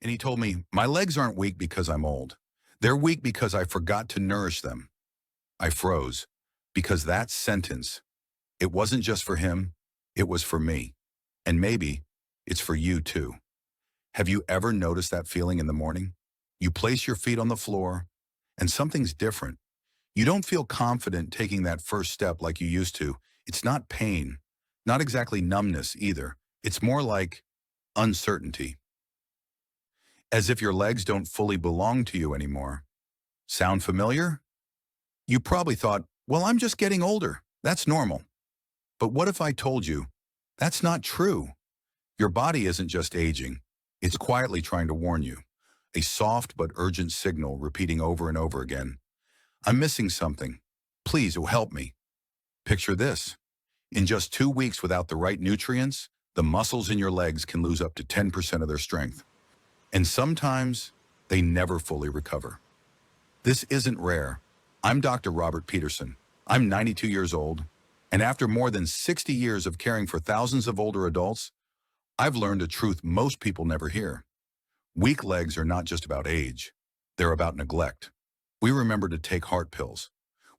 And he told me, my legs aren't weak because I'm old. They're weak because I forgot to nourish them. I froze because that sentence, it wasn't just for him, it was for me. And maybe it's for you too. Have you ever noticed that feeling in the morning? You place your feet on the floor and something's different. You don't feel confident taking that first step like you used to. It's not pain, not exactly numbness either. It's more like uncertainty, as if your legs don't fully belong to you anymore. Sound familiar? You probably thought, well, I'm just getting older. That's normal. But what if I told you that's not true? Your body isn't just aging. It's quietly trying to warn you. A soft but urgent signal repeating over and over again. I'm missing something. Please, help me. Picture this. In just 2 weeks without the right nutrients, the muscles in your legs can lose up to 10% of their strength. And sometimes they never fully recover. This isn't rare. I'm Dr. Robert Peterson. I'm 92 years old, and after more than 60 years of caring for thousands of older adults, I've learned a truth most people never hear. Weak legs are not just about age. They're about neglect. We remember to take heart pills.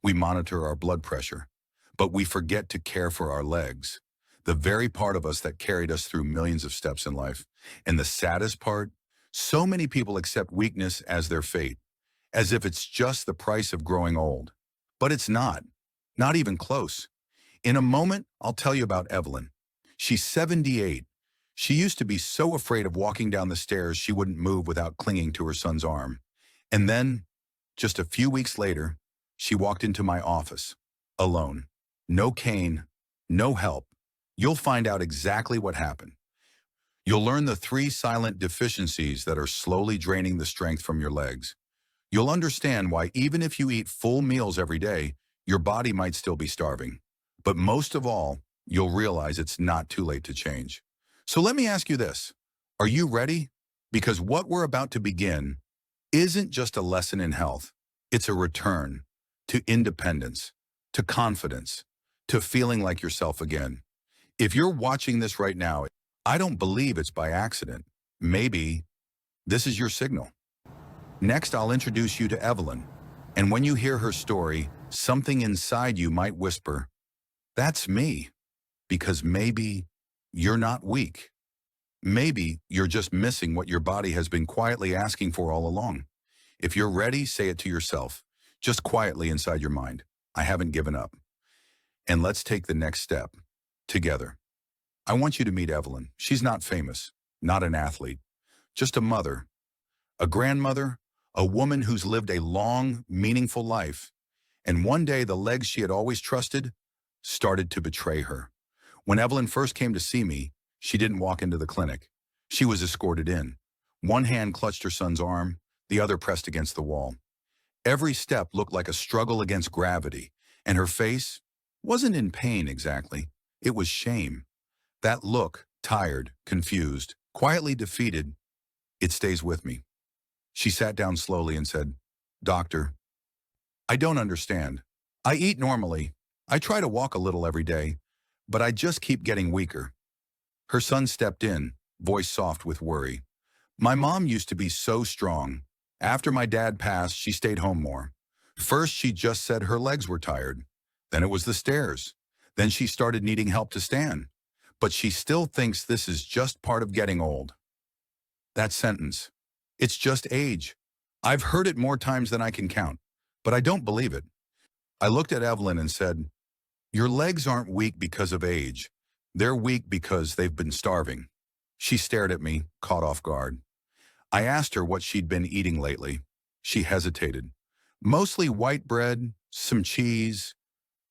We monitor our blood pressure, but we forget to care for our legs, the very part of us that carried us through millions of steps in life. And the saddest part, so many people accept weakness as their fate, as if it's just the price of growing old. But it's not even close. In a moment, I'll tell you about Evelyn. She's 78. She used to be so afraid of walking down the stairs she wouldn't move without clinging to her son's arm. And then, just a few weeks later, she walked into my office, alone. No cane, no help. You'll find out exactly what happened. You'll learn the 3 silent deficiencies that are slowly draining the strength from your legs. You'll understand why even if you eat full meals every day, your body might still be starving. But most of all, you'll realize it's not too late to change. So let me ask you this. Are you ready? Because what we're about to begin isn't just a lesson in health. It's a return to independence, to confidence, to feeling like yourself again. If you're watching this right now, I don't believe it's by accident. Maybe this is your signal. Next, I'll introduce you to Evelyn. And when you hear her story, something inside you might whisper, that's me. Because maybe you're not weak. Maybe you're just missing what your body has been quietly asking for all along. If you're ready, say it to yourself, just quietly inside your mind. I haven't given up. And let's take the next step together. I want you to meet Evelyn. She's not famous, not an athlete, just a mother, a grandmother, a woman who's lived a long, meaningful life. And one day, the legs she had always trusted started to betray her. When Evelyn first came to see me, she didn't walk into the clinic. She was escorted in. One hand clutched her son's arm, the other pressed against the wall. Every step looked like a struggle against gravity, and her face wasn't in pain exactly. It was shame. That look, tired, confused, quietly defeated, it stays with me. She sat down slowly and said, Doctor, I don't understand. I eat normally. I try to walk a little every day, but I just keep getting weaker. Her son stepped in, voice soft with worry. My mom used to be so strong. After my dad passed, she stayed home more. First, she just said her legs were tired. Then it was the stairs. Then she started needing help to stand. But she still thinks this is just part of getting old. That sentence, it's just age. I've heard it more times than I can count, but I don't believe it. I looked at Evelyn and said, your legs aren't weak because of age. They're weak because they've been starving. She stared at me, caught off guard. I asked her what she'd been eating lately. She hesitated. Mostly white bread, some cheese.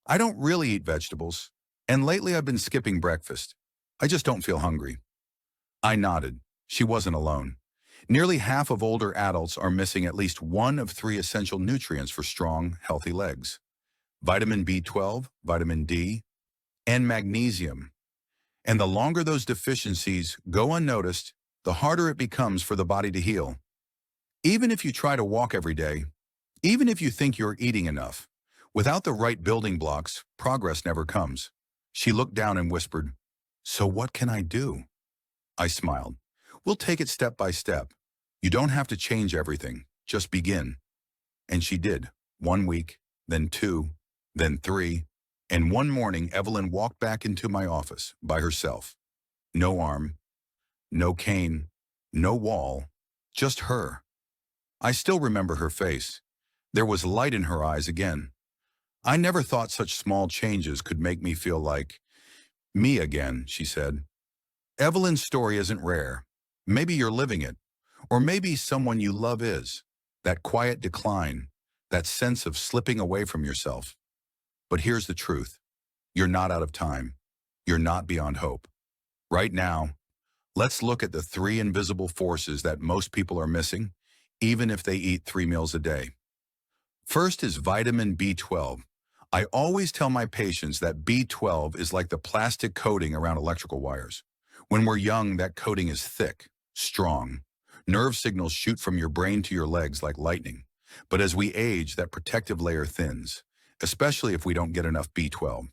I don't really eat vegetables. And lately I've been skipping breakfast. I just don't feel hungry. I nodded. She wasn't alone. Nearly half of older adults are missing at least one of 3 essential nutrients for strong, healthy legs. Vitamin B12, vitamin D, and magnesium. And the longer those deficiencies go unnoticed, the harder it becomes for the body to heal. Even if you try to walk every day, even if you think you're eating enough, without the right building blocks, progress never comes. She looked down and whispered, so what can I do? I smiled. We'll take it step by step. You don't have to change everything, just begin. And she did. 1 week, then 2, then 3, and one morning Evelyn walked back into my office by herself. No arm, no cane, no wall, just her. I still remember her face. There was light in her eyes again. I never thought such small changes could make me feel like me again, she said. Evelyn's story isn't rare. Maybe you're living it, or maybe someone you love is. That quiet decline, that sense of slipping away from yourself. But here's the truth. You're not out of time. You're not beyond hope. Right now, let's look at the 3 invisible forces that most people are missing, even if they eat 3 meals a day. First is vitamin B12. I always tell my patients that B12 is like the plastic coating around electrical wires. When we're young, that coating is thick, strong. Nerve signals shoot from your brain to your legs like lightning. But as we age, that protective layer thins, especially if we don't get enough B12.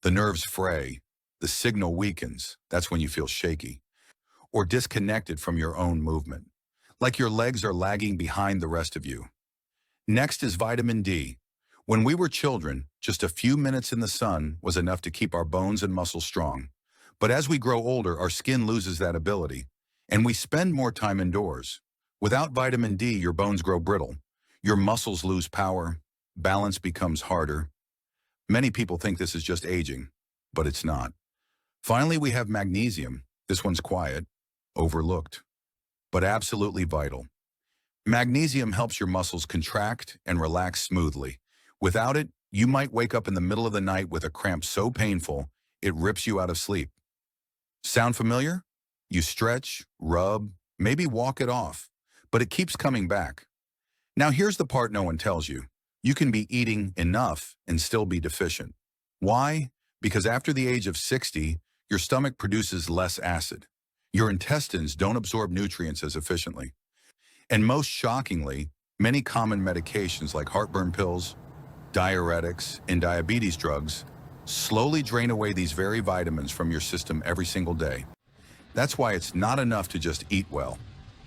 The nerves fray, the signal weakens, that's when you feel shaky, or disconnected from your own movement, like your legs are lagging behind the rest of you. Next is vitamin D. When we were children, just a few minutes in the sun was enough to keep our bones and muscles strong. But as we grow older, our skin loses that ability, and we spend more time indoors. Without vitamin D, your bones grow brittle. Your muscles lose power. Balance becomes harder. Many people think this is just aging, but it's not. Finally, we have magnesium. This one's quiet, overlooked, but absolutely vital. Magnesium helps your muscles contract and relax smoothly. Without it, you might wake up in the middle of the night with a cramp so painful, it rips you out of sleep. Sound familiar? You stretch, rub, maybe walk it off, but it keeps coming back. Now here's the part no one tells you. You can be eating enough and still be deficient. Why? Because after the age of 60, your stomach produces less acid. Your intestines don't absorb nutrients as efficiently. And most shockingly, many common medications like heartburn pills, diuretics, and diabetes drugs slowly drain away these very vitamins from your system every single day. That's why it's not enough to just eat well.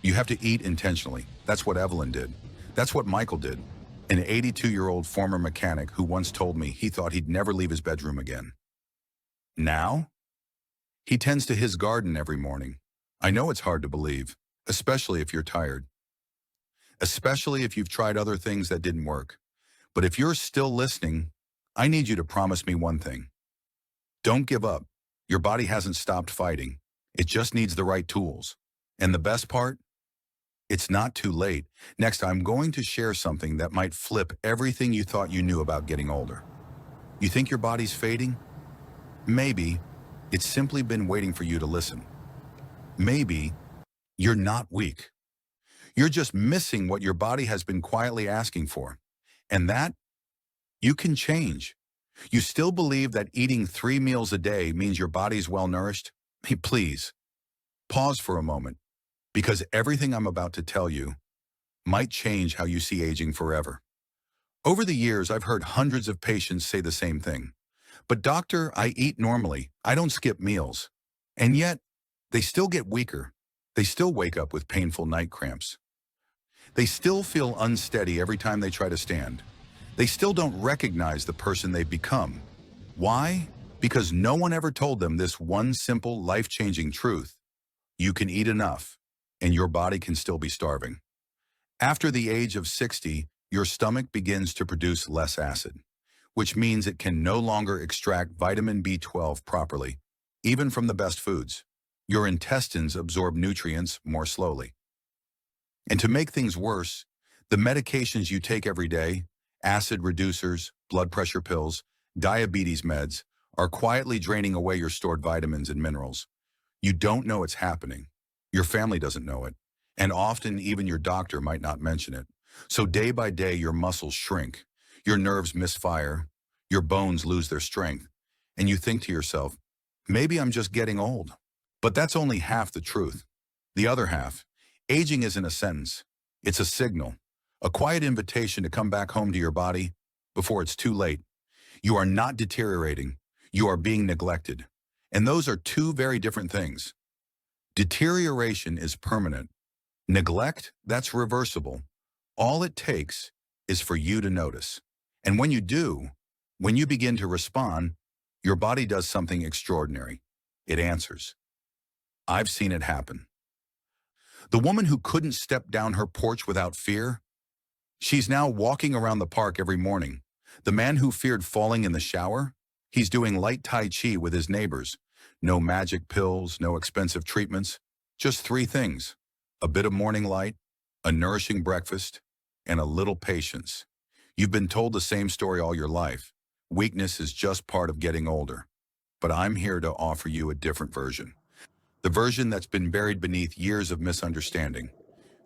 You have to eat intentionally. That's what Evelyn did. That's what Michael did, an 82-year-old former mechanic who once told me he thought he'd never leave his bedroom again. Now, he tends to his garden every morning. I know it's hard to believe, especially if you're tired. Especially if you've tried other things that didn't work. But if you're still listening, I need you to promise me one thing. Don't give up. Your body hasn't stopped fighting. It just needs the right tools. And the best part? It's not too late. Next, I'm going to share something that might flip everything you thought you knew about getting older. You think your body's fading? Maybe it's simply been waiting for you to listen. Maybe you're not weak. You're just missing what your body has been quietly asking for. And that, you can change. You still believe that eating 3 meals a day means your body's well-nourished? Please, pause for a moment, because everything I'm about to tell you might change how you see aging forever. Over the years, I've heard hundreds of patients say the same thing. But doctor, I eat normally. I don't skip meals. And yet, they still get weaker. They still wake up with painful night cramps. They still feel unsteady every time they try to stand. They still don't recognize the person they've become. Why? Because no one ever told them this one simple, life-changing truth. You can eat enough, and your body can still be starving. After the age of 60, your stomach begins to produce less acid, which means it can no longer extract vitamin B12 properly, even from the best foods. Your intestines absorb nutrients more slowly. And to make things worse, the medications you take every day, acid reducers, blood pressure pills, diabetes meds, are quietly draining away your stored vitamins and minerals. You don't know it's happening. Your family doesn't know it. And often even your doctor might not mention it. So day by day, your muscles shrink, your nerves misfire, your bones lose their strength. And you think to yourself, maybe I'm just getting old. But that's only half the truth. The other half, aging isn't a sentence. It's a signal, a quiet invitation to come back home to your body before it's too late. You are not deteriorating. You are being neglected. And those are two very different things. Deterioration is permanent. Neglect, that's reversible. All it takes is for you to notice. And when you do, when you begin to respond, your body does something extraordinary. It answers. I've seen it happen. The woman who couldn't step down her porch without fear, she's now walking around the park every morning. The man who feared falling in the shower, he's doing light Tai Chi with his neighbors. No magic pills, no expensive treatments, just three things: a bit of morning light, a nourishing breakfast, and a little patience. You've been told the same story all your life. Weakness is just part of getting older. But I'm here to offer you a different version. The version that's been buried beneath years of misunderstanding.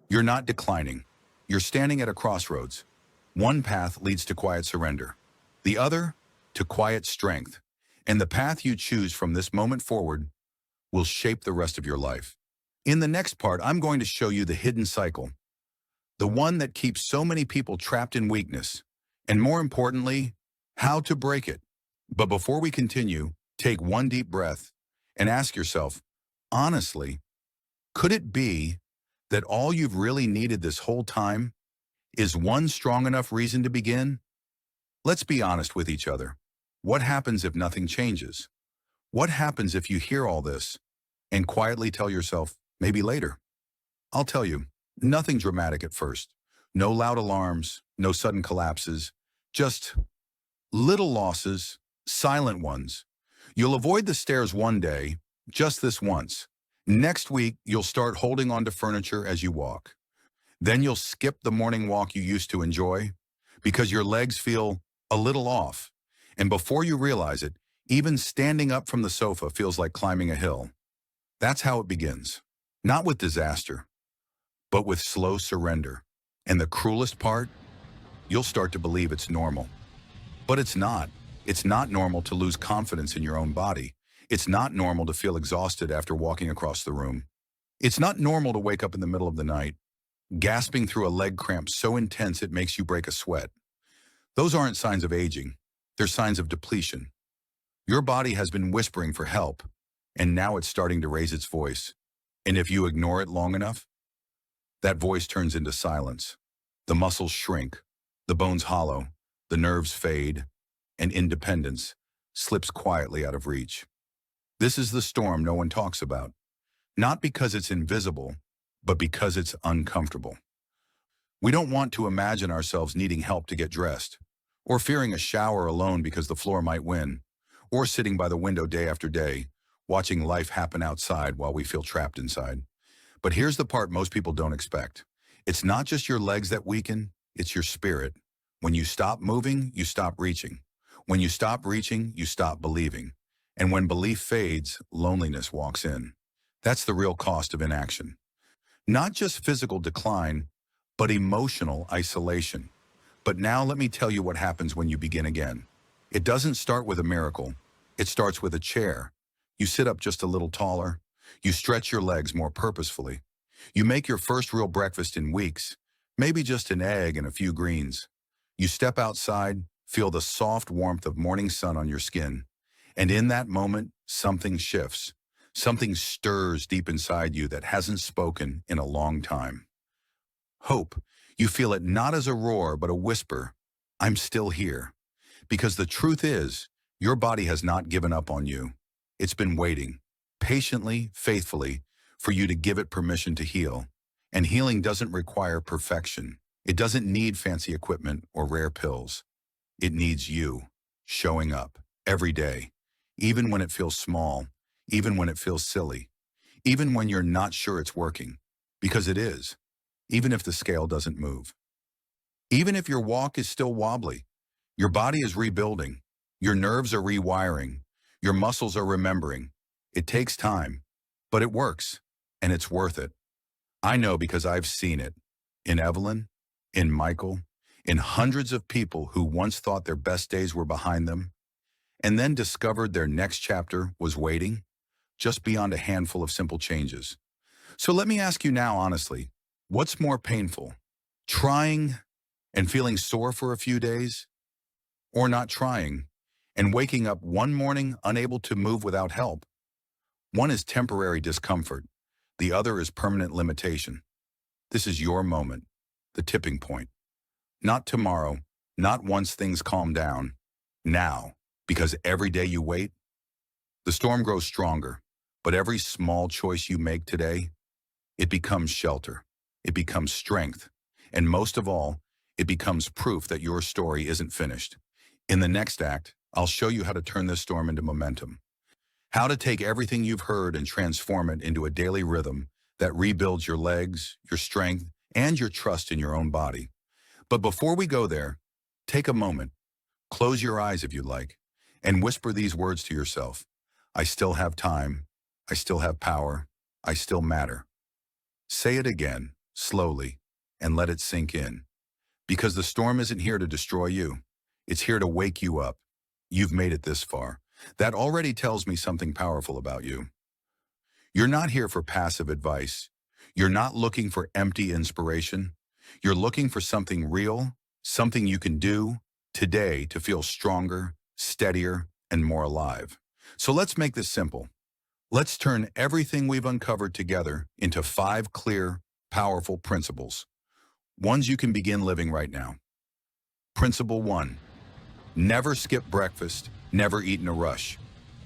You're not declining. You're standing at a crossroads. One path leads to quiet surrender. The other, to quiet strength. And the path you choose from this moment forward will shape the rest of your life. In the next part, I'm going to show you the hidden cycle, the one that keeps so many people trapped in weakness, and more importantly, how to break it. But before we continue, take one deep breath and ask yourself, honestly, could it be that all you've really needed this whole time is one strong enough reason to begin? Let's be honest with each other. What happens if nothing changes? What happens if you hear all this and quietly tell yourself, maybe later? I'll tell you, nothing dramatic at first. No loud alarms, no sudden collapses, just little losses, silent ones. You'll avoid the stairs one day, just this once. Next week, you'll start holding onto furniture as you walk. Then you'll skip the morning walk you used to enjoy because your legs feel a little off. And before you realize it, even standing up from the sofa feels like climbing a hill. That's how it begins. Not with disaster, but with slow surrender. And the cruelest part, you'll start to believe it's normal. But it's not. It's not normal to lose confidence in your own body. It's not normal to feel exhausted after walking across the room. It's not normal to wake up in the middle of the night, gasping through a leg cramp so intense it makes you break a sweat. Those aren't signs of aging. They're signs of depletion. Your body has been whispering for help, and now it's starting to raise its voice. And if you ignore it long enough, that voice turns into silence. The muscles shrink, the bones hollow, the nerves fade, and independence slips quietly out of reach. This is the storm no one talks about, not because it's invisible, but because it's uncomfortable. We don't want to imagine ourselves needing help to get dressed, or fearing a shower alone because the floor might win, or sitting by the window day after day, watching life happen outside while we feel trapped inside. But here's the part most people don't expect. It's not just your legs that weaken, it's your spirit. When you stop moving, you stop reaching. When you stop reaching, you stop believing. And when belief fades, loneliness walks in. That's the real cost of inaction. Not just physical decline, but emotional isolation. But now let me tell you what happens when you begin again. It doesn't start with a miracle. It starts with a chair. You sit up just a little taller. You stretch your legs more purposefully. You make your first real breakfast in weeks, maybe just an egg and a few greens. You step outside, feel the soft warmth of morning sun on your skin. And in that moment, something shifts. Something stirs deep inside you that hasn't spoken in a long time. Hope. You feel it not as a roar, but a whisper. I'm still here. Because the truth is, your body has not given up on you. It's been waiting, patiently, faithfully, for you to give it permission to heal. And healing doesn't require perfection. It doesn't need fancy equipment or rare pills. It needs you, showing up, every day, even when it feels small, even when it feels silly, even when you're not sure it's working, because it is, even if the scale doesn't move. Even if your walk is still wobbly, your body is rebuilding, your nerves are rewiring, your muscles are remembering. It takes time, but it works, and it's worth it. I know because I've seen it. In Evelyn, in Michael, in hundreds of people who once thought their best days were behind them, and then discovered their next chapter was waiting, just beyond a handful of simple changes. So let me ask you now honestly, what's more painful? Trying and feeling sore for a few days? Or not trying and waking up one morning unable to move without help? One is temporary discomfort. The other is permanent limitation. This is your moment, the tipping point. Not tomorrow, not once things calm down. Now, because every day you wait, the storm grows stronger, but every small choice you make today, it becomes shelter, it becomes strength, and most of all, it becomes proof that your story isn't finished. In the next act, I'll show you how to turn this storm into momentum, how to take everything you've heard and transform it into a daily rhythm that rebuilds your legs, your strength, and your trust in your own body. But before we go there, take a moment, close your eyes if you like, and whisper these words to yourself. I still have time. I still have power. I still matter. Say it again, slowly, and let it sink in. Because the storm isn't here to destroy you. It's here to wake you up. You've made it this far. That already tells me something powerful about you. You're not here for passive advice. You're not looking for empty inspiration. You're looking for something real, something you can do today to feel stronger, steadier, and more alive. So let's make this simple. Let's turn everything we've uncovered together into 5 clear, powerful principles. Ones you can begin living right now. Principle 1. Never skip breakfast, never eat in a rush.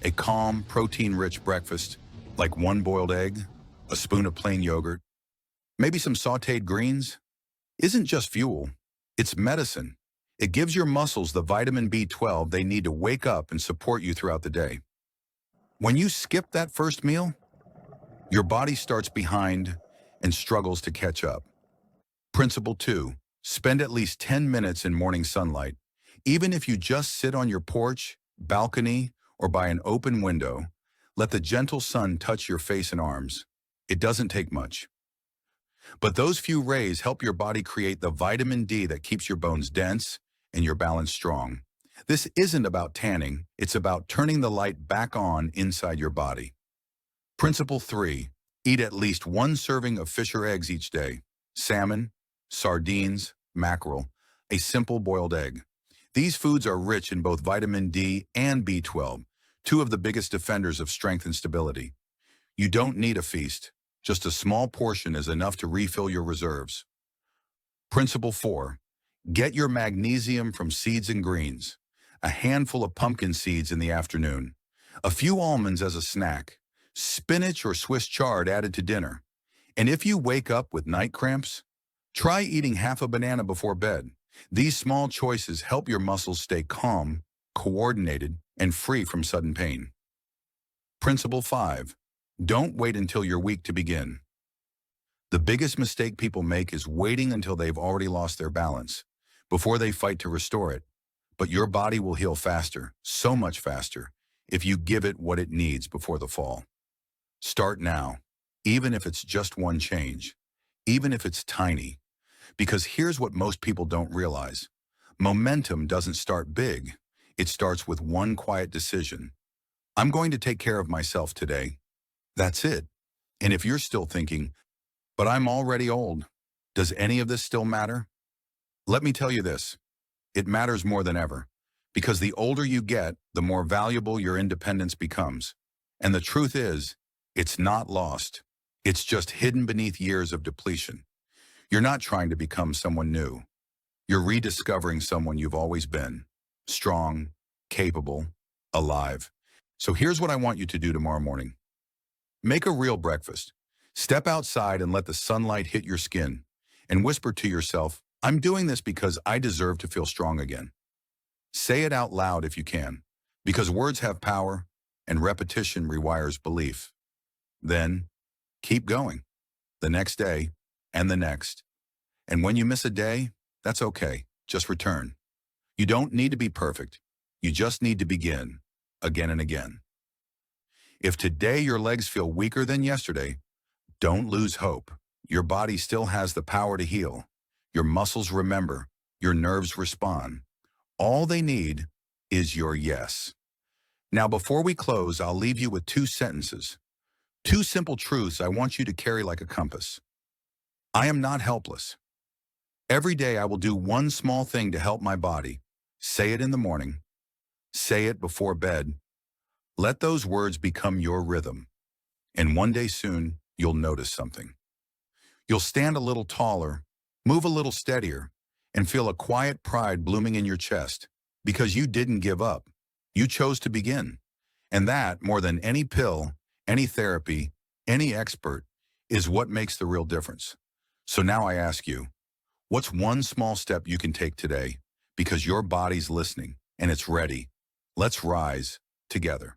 A calm, protein-rich breakfast, like 1 boiled egg, a spoon of plain yogurt, maybe some sautéed greens, isn't just fuel, it's medicine. It gives your muscles the vitamin B12 they need to wake up and support you throughout the day. When you skip that first meal, your body starts behind and struggles to catch up. Principle 2. Spend at least 10 minutes in morning sunlight. Even if you just sit on your porch, balcony, or by an open window, let the gentle sun touch your face and arms. It doesn't take much. But those few rays help your body create the vitamin D that keeps your bones dense and your balance strong. This isn't about tanning, it's about turning the light back on inside your body. Principle 3. Eat at least 1 serving of fish or eggs each day. Salmon, sardines, mackerel, a simple boiled egg. These foods are rich in both vitamin D and B12, 2 of the biggest defenders of strength and stability. You don't need a feast. Just a small portion is enough to refill your reserves. Principle 4. Get your magnesium from seeds and greens. A handful of pumpkin seeds in the afternoon. A few almonds as a snack. Spinach or Swiss chard added to dinner. And if you wake up with night cramps, try eating half a banana before bed. These small choices help your muscles stay calm, coordinated, and free from sudden pain. Principle 5. Don't wait until you're weak to begin. The biggest mistake people make is waiting until they've already lost their balance, before they fight to restore it. But your body will heal faster, so much faster, if you give it what it needs before the fall. Start now, even if it's just 1 change, even if it's tiny. Because here's what most people don't realize. Momentum doesn't start big. It starts with 1 quiet decision. I'm going to take care of myself today. That's it. And if you're still thinking, but I'm already old, does any of this still matter? Let me tell you this. It matters more than ever. Because the older you get, the more valuable your independence becomes. And the truth is, it's not lost. It's just hidden beneath years of depletion. You're not trying to become someone new. You're rediscovering someone you've always been. Strong, capable, alive. So here's what I want you to do tomorrow morning. Make a real breakfast. Step outside and let the sunlight hit your skin. And whisper to yourself, I'm doing this because I deserve to feel strong again. Say it out loud if you can, because words have power and repetition rewires belief. Then, keep going. The next day, and the next. And when you miss a day, that's okay. Just return. You don't need to be perfect. You just need to begin, again and again. If today your legs feel weaker than yesterday, don't lose hope. Your body still has the power to heal. Your muscles remember. Your nerves respond. All they need is your yes. Now, before we close, I'll leave you with 2 sentences. 2 simple truths I want you to carry like a compass. I am not helpless. Every day I will do 1 small thing to help my body. Say it in the morning. Say it before bed. Let those words become your rhythm. And one day soon, you'll notice something. You'll stand a little taller, move a little steadier, and feel a quiet pride blooming in your chest because you didn't give up. You chose to begin. And that, more than any pill, any therapy, any expert, is what makes the real difference. So now I ask you, what's one small step you can take today? Because your body's listening and it's ready. Let's rise together.